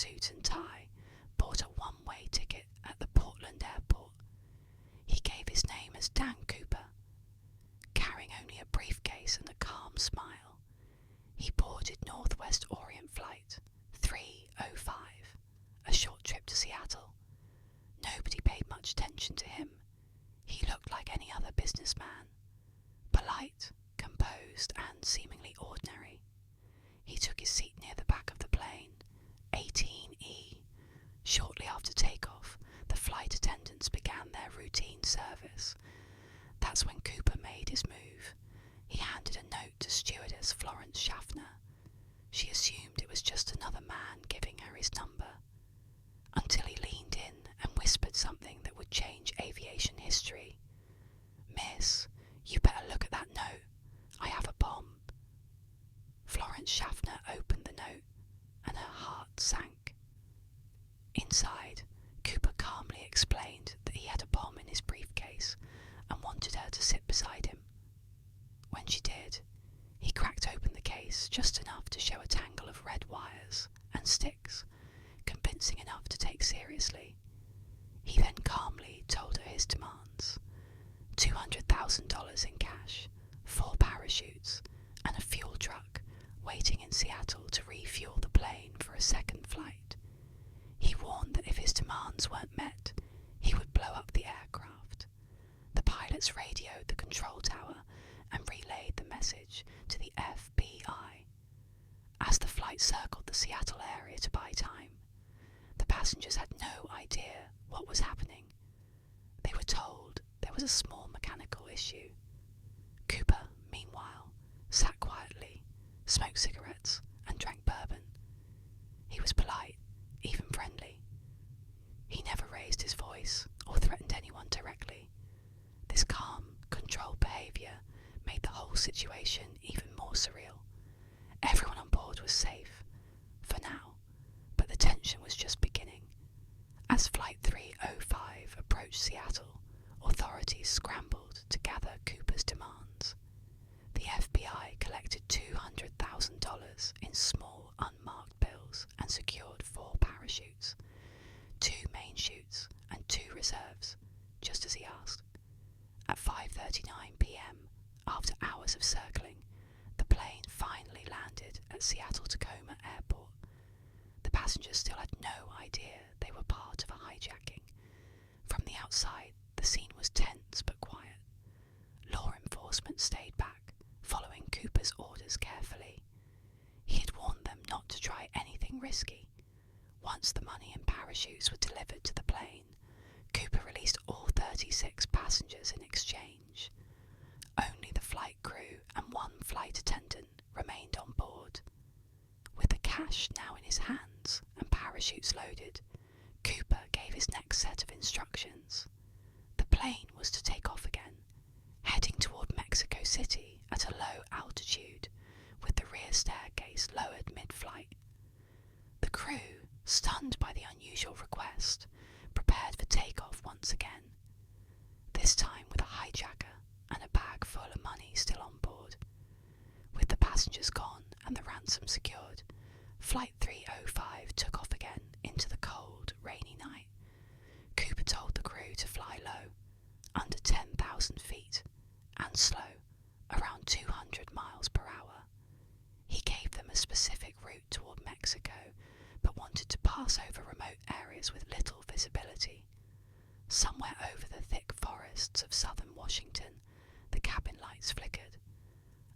suit and tie, bought a one-way ticket at the Portland airport. He gave his name as Dan Cooper. Carrying only a briefcase and a calm smile, he boarded Northwest Orient Flight 305, a short trip to Seattle. Nobody paid much attention to him. He looked like any other businessman, polite, composed, and seemingly ordinary. He took his seat near the back of the plane, 18E. Shortly after takeoff, the flight attendants began their routine service. That's when Cooper made his move. He handed a note to stewardess Florence Schaffner. She assumed it was just another man giving her his number, until he leaned in and whispered something that would change aviation history. "Miss, you better look at that note. I have a bomb." Florence Schaffner opened the note, and her heart sank. Inside, Cooper calmly explained that he had a bomb in his briefcase and wanted her to sit beside him. When she did, he cracked open the case just enough to show a tangle of red wires and sticks, convincing enough to take seriously. He then calmly told her his demands: $200,000 in cash, 4 parachutes, and a fuel truck waiting in Seattle to refuel the plane for a second flight. He warned that if his demands weren't met, he would blow up the aircraft. The pilots radioed the control tower and relayed the message to the FBI. As the flight circled the Seattle area to buy time, the passengers had no idea what was happening. They were told there was a small mechanical issue. Cooper, meanwhile, sat quietly, smoked cigarettes, and drank bourbon. He was polite, even friendly. He never raised his voice or threatened anyone directly. This calm, controlled behaviour made the whole situation even more surreal. Everyone on board was safe, for now, but the tension was just beginning. As Flight 305 approached Seattle, authorities scrambled to gather Cooper's demands. The FBI collected $200,000 in small, unmarked bills and secured 4 parachutes, 2 main chutes and 2 reserves, just as he asked. At 5:39 p.m., after hours of circling, the plane finally landed at Seattle-Tacoma Airport. The passengers still had no idea they were part of a hijacking. From the outside, the scene was tense but quiet. Law enforcement stayed back, following Cooper's orders carefully. He had warned them not to try anything risky. Once the money and parachutes were delivered to the plane, Cooper released all 36 passengers in exchange. Only the flight crew and 1 flight attendant remained on board. With the cash now in his hands and parachutes loaded, Cooper gave his next set of instructions. The plane was to take off again, heading toward Mexico City at a low altitude, with the rear staircase lowered mid-flight. The crew, stunned by the unusual request, prepared for takeoff once again, this time with a hijacker and a bag full of money still on board. With the passengers gone and the ransom secured, Flight 305 took off again into the cold, rainy night. Cooper told the crew to fly low, under 10,000 feet, and slow, around 200 miles per hour. He gave them a specific route toward Mexico, but wanted to pass over remote areas with little visibility. Somewhere over the thick forests of southern Washington, the cabin lights flickered.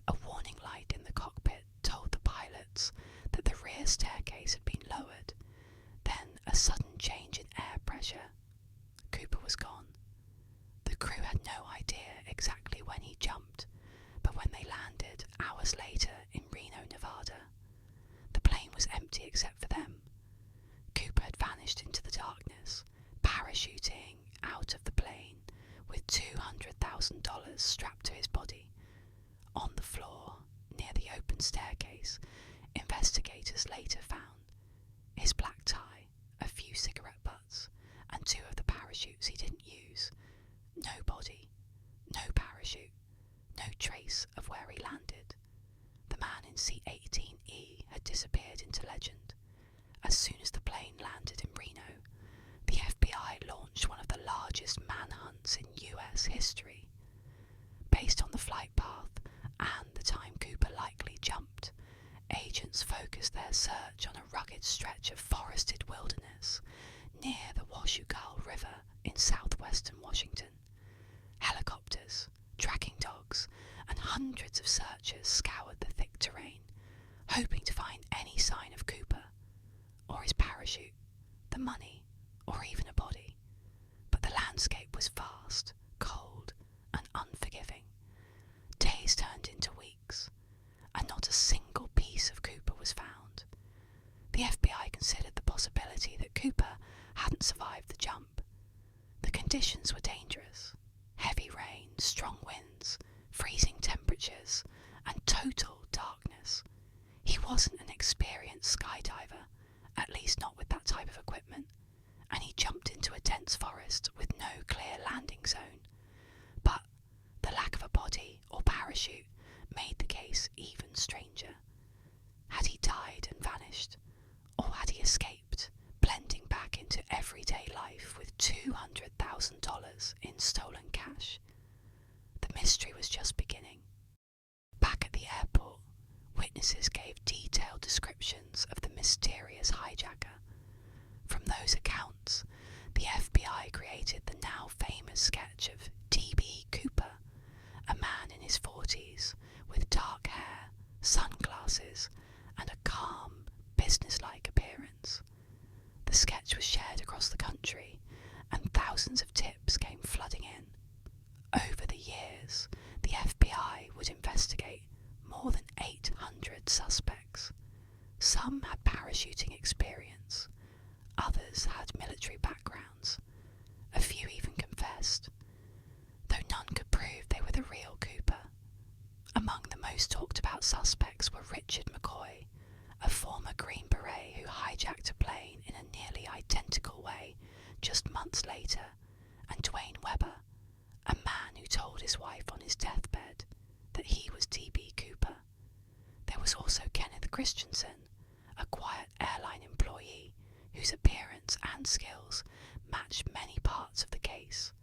A warning light in the cockpit told the pilots that the rear staircase had been lowered. Then a sudden change in air pressure. Cooper was gone. The crew had no idea exactly when he jumped, but when they landed hours later in Reno, Nevada, the plane was empty except for them. Cooper had vanished into the darkness, parachuting out of the plane with $200,000 strapped to his body. On the floor, near the open staircase, investigators later found his black tie, a few cigarette butts, and 2 of the parachutes he didn't use. No body, no parachute, no trace of where he landed. The man in seat 18E had disappeared into legend, as soon as the plane landed in Reno, the FBI launched one of the largest manhunts in US history. Based on the flight path and the time Cooper likely jumped, agents focused their search on a rugged stretch of forested wilderness near the Washougal River in southwestern Washington. Helicopters, tracking dogs, and hundreds of searchers scoured the thick terrain, hoping to find any sign of Cooper, or his parachute, the money, or even a body. But the landscape was vast, cold, and unforgiving. Days turned into weeks, and not a single piece of Cooper was found. The FBI considered the possibility that Cooper hadn't survived the jump. The conditions were dangerous. Heavy rain, strong winds, freezing temperatures, and total darkness. He wasn't an experienced skydiver, at least not with that type of equipment, and he jumped into a dense forest with no clear landing zone. But the lack of a body or parachute made the case even stranger. Had he died and vanished, or had he escaped, blending back into everyday life with $200,000 in stolen cash? The mystery was just beginning. Back at the airport, witnesses gave detailed descriptions of the mysterious hijacker. From those accounts, the FBI created the now famous sketch of D.B Cooper, a man in his 40s with dark hair, sunglasses, and a calm, businesslike appearance. The sketch was shared across the country, and thousands of tips came flooding in. Over the years, the FBI would investigate more than 800 suspects. Some had parachuting experience, others had military backgrounds. A few even confessed, though none could prove they were the real Cooper. Among the most talked about suspects were Richard McCoy, a former Green Beret who hijacked a plane in a nearly identical way just months later, and Dwayne Webber, a man who told his wife on his deathbed that he was D.B Cooper. There was also Kenneth Christensen, a quiet airline employee whose appearance and skills matched many parts of the case.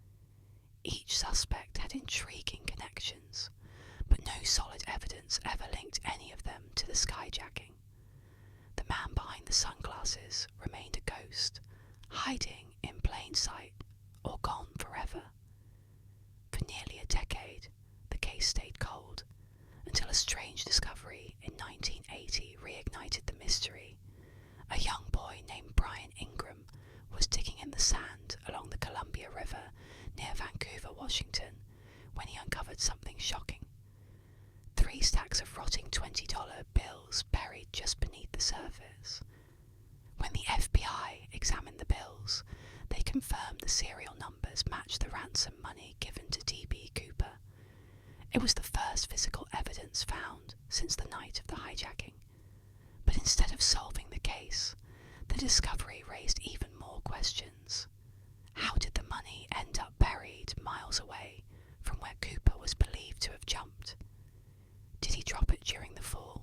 Each suspect had intriguing connections, but no solid evidence ever linked any of them to the skyjacking. The man behind the sunglasses remained a ghost, hiding in plain sight or gone forever. For nearly a decade, the case stayed cold, until a strange discovery in 1980 reignited the mystery. A young boy named Brian Ingram was digging in the sand along the Columbia River near Vancouver, Washington, when he uncovered something shocking. 3 stacks of rotting $20 bills buried just beneath the surface. When the FBI examined the bills, they confirmed the serial numbers matched the ransom money given to D.B Cooper. It was the first physical evidence found since the night of the hijacking. But instead of solving the case, the discovery raised even more questions. How did the money end up buried miles away from where Cooper was believed to have jumped? Did he drop it during the fall?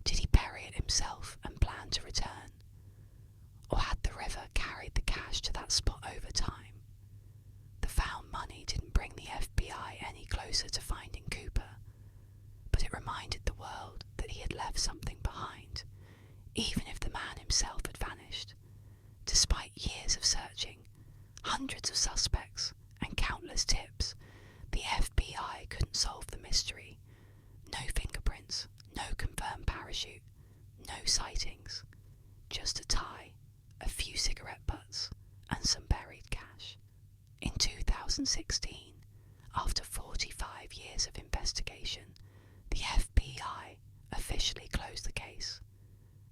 Did he bury it himself and plan to return? Or had the river carried the cash to that spot over time? The found money didn't bring the FBI any closer to finding Cooper, but it reminded the world that he had left something behind, even if the man himself had vanished. Despite years of searching, hundreds of suspects, and countless tips, the FBI couldn't solve the mystery. No fingerprints, no confirmed parachute, no sightings, just a tie, a few cigarette butts, and some buried cash. In 2016, after 45 years of investigation, the FBI officially closed the case.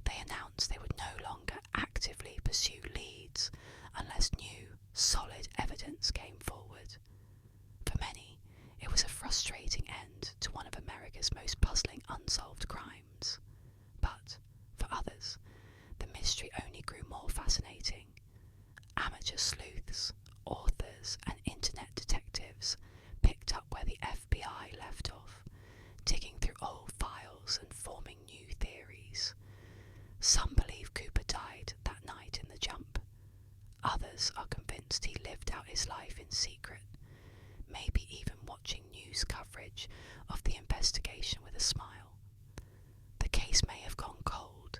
They announced they would no longer actively pursue leads unless new, solid evidence came forward. For many, it was a frustrating end to one of America's most puzzling unsolved crimes. But, for others, the mystery only grew more fascinating. Amateur sleuths, authors, and internet detectives picked up where the FBI left off, digging through old files and forming new theories. Some believe Cooper died his life in secret, maybe even watching news coverage of the investigation with a smile. The case may have gone cold,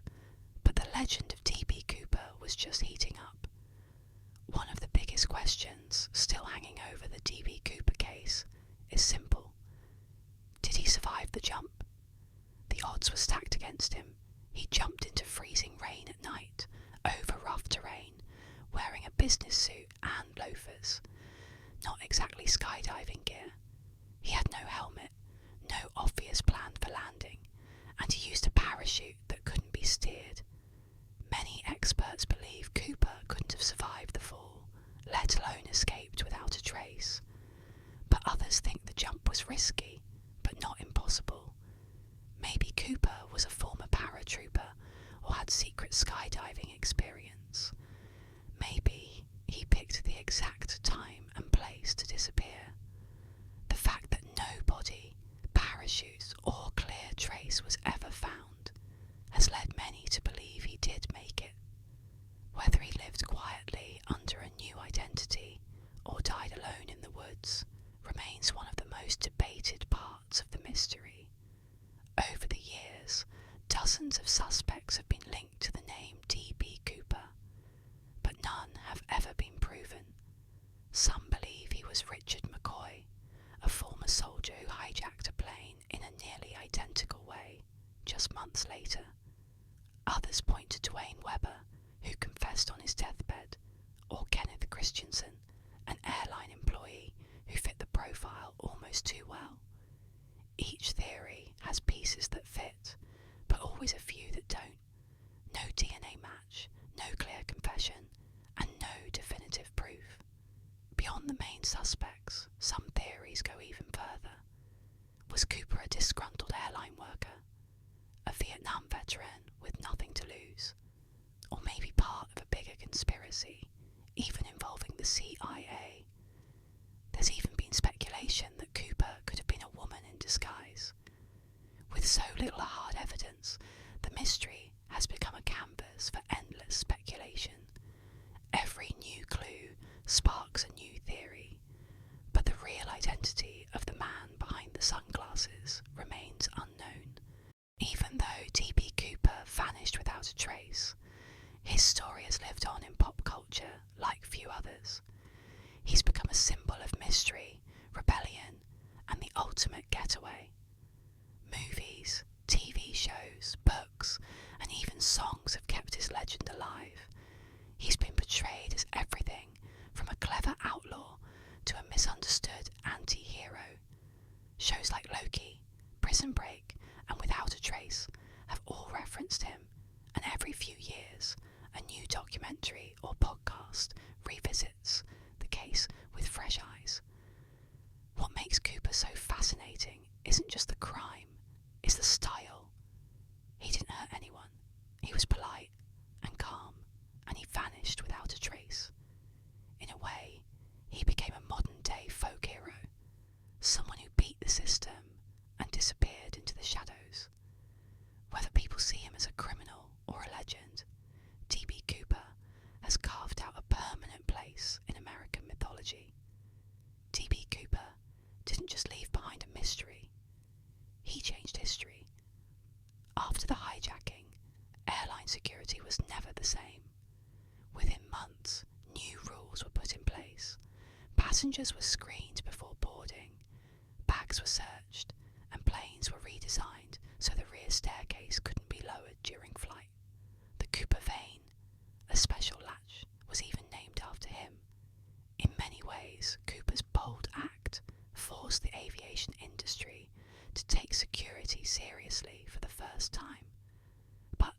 but the legend of D.B Cooper was just heating up. One of the biggest questions still hanging over the D.B Cooper case is simple. Did he survive the jump? The odds were stacked against him. He jumped into freezing rain at night, over rough terrain, wearing a business suit and loafers. Not exactly skydiving gear. He had no helmet, no obvious plan for landing, and he used a parachute that couldn't be steered. Many experts believe Cooper couldn't have survived the fall, let alone escaped without a trace. But others think the jump was risky, but not impossible. Maybe Cooper was a former paratrooper or had secret skydiving experience. Maybe he picked the exact time and place to disappear. The fact that no body, parachutes or clear trace was ever found has led many to believe he did make it. Whether he lived quietly under a new identity or died alone in the woods remains one of the most debated parts of the mystery. Over the years, dozens of suspects have been linked to the name D.B Cooper, but none have ever been proven. Some believe he was Richard McCoy, a former soldier who hijacked a plane in a nearly identical way, just months later. Others point to Dwayne Webber, who confessed on his deathbed, or Kenneth Christensen, an airline employee who fit the profile almost too well. Each theory has pieces that fit, but always a few that don't. No DNA match, no clear confession, and no definitive proof. Beyond the main suspects, some theories go even further. Was Cooper a disgruntled airline worker? A Vietnam veteran with nothing to lose? Or maybe part of a bigger conspiracy, even involving the CIA? There's even been speculation that Cooper could have been a woman in disguise. With so little hard evidence, the mystery has become a canvas for endless speculation. Every new clue sparks a new theory, but the real identity of the man behind the sunglasses remains unknown. Even though D.B Cooper vanished without a trace, his story has lived on in pop culture like few others. He's become a symbol of mystery, rebellion, and the ultimate getaway. Movies, TV shows, books, and even songs have kept his legend alive. He's been portrayed as everything from a clever outlaw to a misunderstood anti-hero. Shows like Loki, Prison Break, and Without a Trace have all referenced him, and every few years, a new documentary or podcast revisits the case with fresh eyes. What makes Cooper so fascinating isn't just the crime, it's the style. He didn't hurt anyone. He was polite and calm, and he vanished without a trace. In a way, he became a modern-day folk hero, someone who beat the system and disappeared into the shadows. Whether people see him as a criminal or a legend, D.B Cooper has carved out a permanent place in American mythology. D.B Cooper didn't just leave behind a mystery, he changed history. After the hijacking, airline security was never the same. Within months, new rules were put in place. Passengers were screened before boarding, bags were searched, and planes were redesigned so the rear staircase couldn't be lowered during flight. The Cooper Vane, a special latch, was even named after him. In many ways, Cooper's bold act forced the aviation industry to take security seriously for the first time. But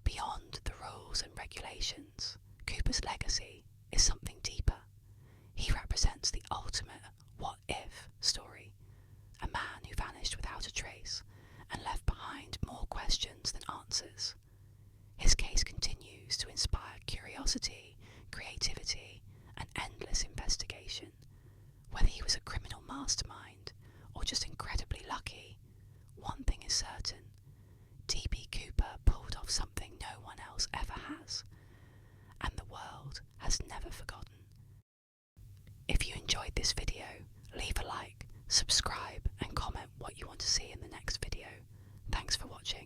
beyond the rules and regulations, Cooper's legacy is something deeper. He represents the ultimate what-if story, a man who vanished without a trace and left behind more questions than answers. His case continues to inspire curiosity, creativity, and endless investigation. Whether he was a criminal mastermind or just incredibly lucky, one thing is certain: D.B Cooper pulled off something no one else ever has, and the world has never forgotten. enjoyed this video, leave a like, subscribe and comment what you want to see in the next video. Thanks for watching.